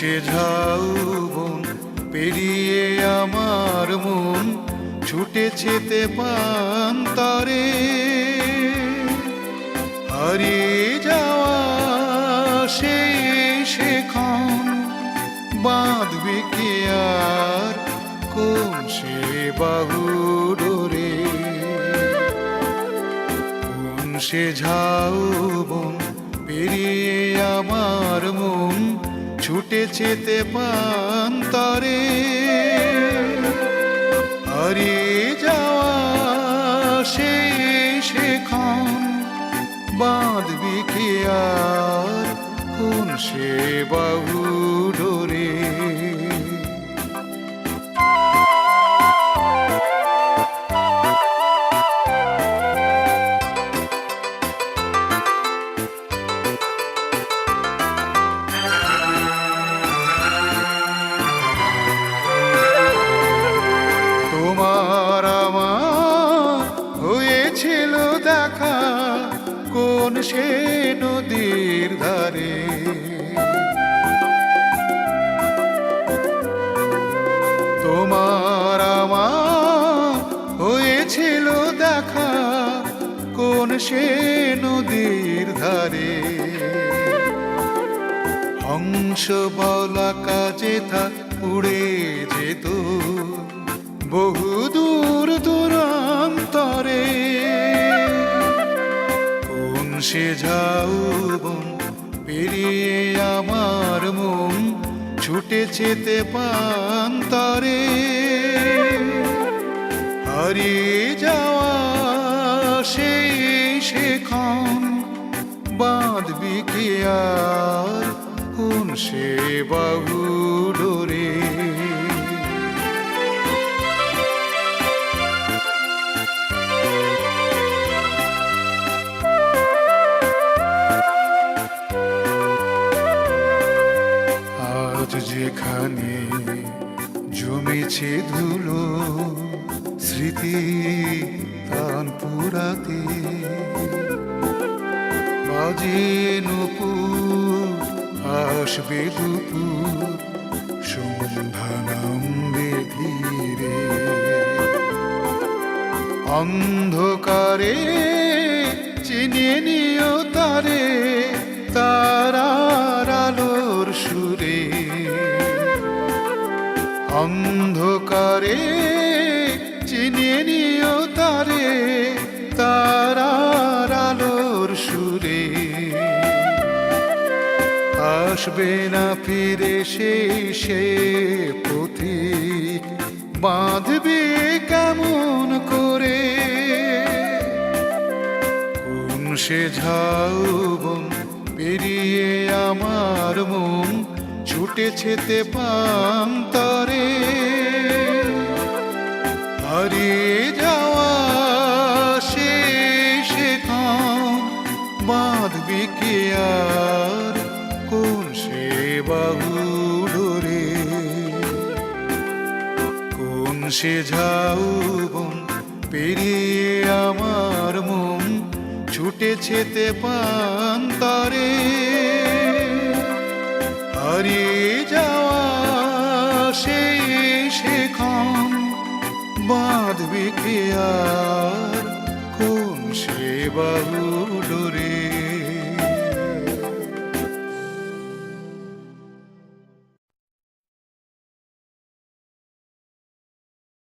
সে ঝাউবন পেরিয়ে আমার মন ছুটেছে তে প্রান্তরে, হারিয়ে যাওয়া সেই সেখান বাঁধবে কে আর কোন সে বাহু ডোরে। কোন সে ঝাউবন পেরিয়ে আমার মন ছুটেছে তে প্রান্তরে, হারিয়ে যাওয়া সেই সেখান বাঁধবি কে আর কোন সে বাহু ডোরে। তোমার আমার হয়েছিল দেখা কোন সে নদীর ধারে, তোমার আমার হয়েছিল দেখা কোন সে নদীর ধারে। হংস বলা কাজে থাক উড়ে যেত বহু দূর দূরান্তরে। কোন সে ঝাউবন পেরিয়ে আমার মন ছুটেছে তে প্রান্তরে, হারিয়ে যাওয়া সেই সেখান বাঁধবি কে আর কোন সে বাহু ডোরে। আজ যেখানে জমেছে ধুলো স্মৃতি তান পুরাতে, বাজে নূপুর আসবে দুপুর সন্ধ্যা নামবে ধীরে। অন্ধকারে চিনিয়ে নিও তারে তারার আলোর সুরে। অন্ধকারে চিনিয়ে নিও তারে তারার আলোর সুরে। আসবে না ফিরে সেই সে পথিক বাঁধবে কেমন করে। কোন সে ঝাউবন পেরিয়ে আমার মন ছুটেছে তে প্রান্তরে, হারিয়ে যাওয়া সেই সেখান বাঁধবি কে আর কোন সে বাহু ডোরে। কোন সে ঝাউবন পেরিয়ে আমার মন ছুটেছে তে প্রান্তরে, হারিয়ে যাওয়া সেই সেখান বাঁধবি কে আর কোন সে বাহু